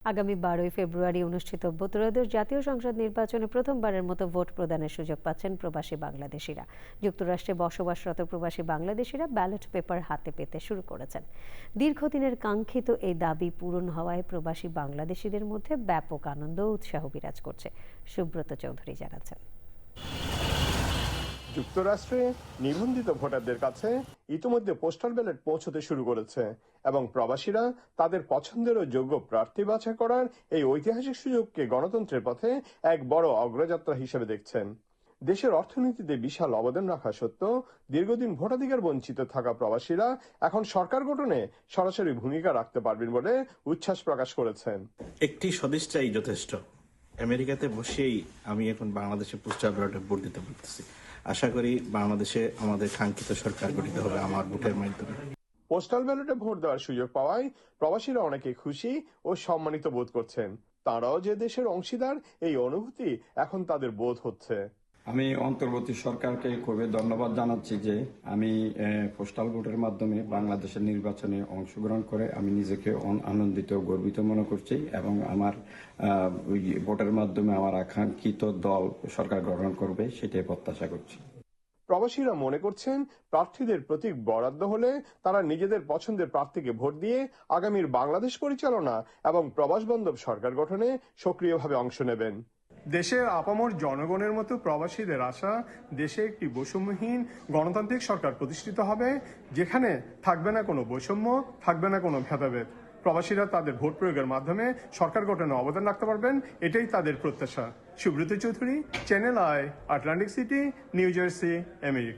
আগামী 12ই ফেব্রুয়ারি অনুষ্ঠিতব্য ত্রয়োদশ জাতীয় সংসদ নির্বাচনে প্রথমবারের মতো ভোট প্রদানের সুযোগ পাচ্ছেন প্রবাসী বাংলাদেশিরা। যুক্তরাষ্ট্রে বসবাসরত প্রবাসী বাংলাদেশিরা ব্যালট পেপার হাতে পেতে শুরু করেছেন। দীর্ঘদিনের কাঙ্ক্ষিত এই দাবি পূরণ হওয়ায় প্রবাসী বাংলাদেশিদের মধ্যে ব্যাপক আনন্দ ও উৎসাহ বিরাজ করছে। সুব্রত চৌধুরী জানাচ্ছেন। যুক্তরাষ্ট্রে নিবন্ধিত ভোটারদের কাছে ইতিমধ্যে পোস্টাল ব্যালট পৌঁছতে শুরু করেছে এবং প্রবাসীরা তাদের পছন্দের ও যোগ্য প্রার্থী বাছাই করার এই ঐতিহাসিক সুযোগকে গণতন্ত্রের পথে এক বড় অগ্রযাত্রা হিসেবে দেখছেন। দেশের অর্থনীতিতে বিশাল অবদান রাখা সত্ত্বেও দীর্ঘদিন ভোটাধিকার বঞ্চিত থাকা প্রবাসীরা এখন সরকার গঠনে সরাসরি ভূমিকা রাখতে পারবেন বলে উচ্ছ্বাস প্রকাশ করেছেন। একটি সদিচ্ছাই যথেষ্ট। আমেরিকাতে বসেই আমি এখন বাংলাদেশে পোস্টাল ব্যালটে ভোট দিতে পারতেছি। আশা করি বাংলাদেশে আমাদের কাঙ্ক্ষিত সরকার গঠিত হবে আমার ভোটের মাধ্যমে। পোস্টাল ব্যালটে ভোট দেওয়ার সুযোগ পাওয়ায় প্রবাসীরা অনেকে খুশি ও সম্মানিত বোধ করছেন। তারাও যে দেশের অংশীদার, এই অনুভূতি এখন তাদের বোধ হচ্ছে। আমি অন্তর্বর্তী সরকারকে খুবই ধন্যবাদ জানাচ্ছি যে আমি পোস্টাল ভোটের মাধ্যমে বাংলাদেশের নির্বাচনে অংশগ্রহণ করে আমি নিজেকে আনন্দিত গর্বিত মনে করছি এবং আমার ভোটের মাধ্যমে আমার আকাঙ্ক্ষিত দল সরকার গঠন করবে সেটাই প্রত্যাশা করছি। প্রবাসীরা মনে করছেন প্রার্থীদের প্রতীক বরাদ্দ হলে তারা নিজেদের পছন্দের প্রার্থীকে ভোট দিয়ে আগামীর বাংলাদেশ পরিচালনা এবং প্রবাস বান্ধব সরকার গঠনে সক্রিয়ভাবে অংশ নেবেন। দেশের আপামর জনগণের মতো প্রবাসীদের আশা, দেশে একটি বৈষম্যহীন গণতান্ত্রিক সরকার প্রতিষ্ঠিত হবে, যেখানে থাকবে না কোনো বৈষম্য, থাকবে না কোনো ভেদাভেদ। প্রবাসীরা তাদের ভোট প্রয়োগের মাধ্যমে সরকার গঠনে অবদান রাখতে পারবেন, এটাই তাদের প্রত্যাশা। Subrata Chowdhury, channel I, Atlantic city, new jersey, America.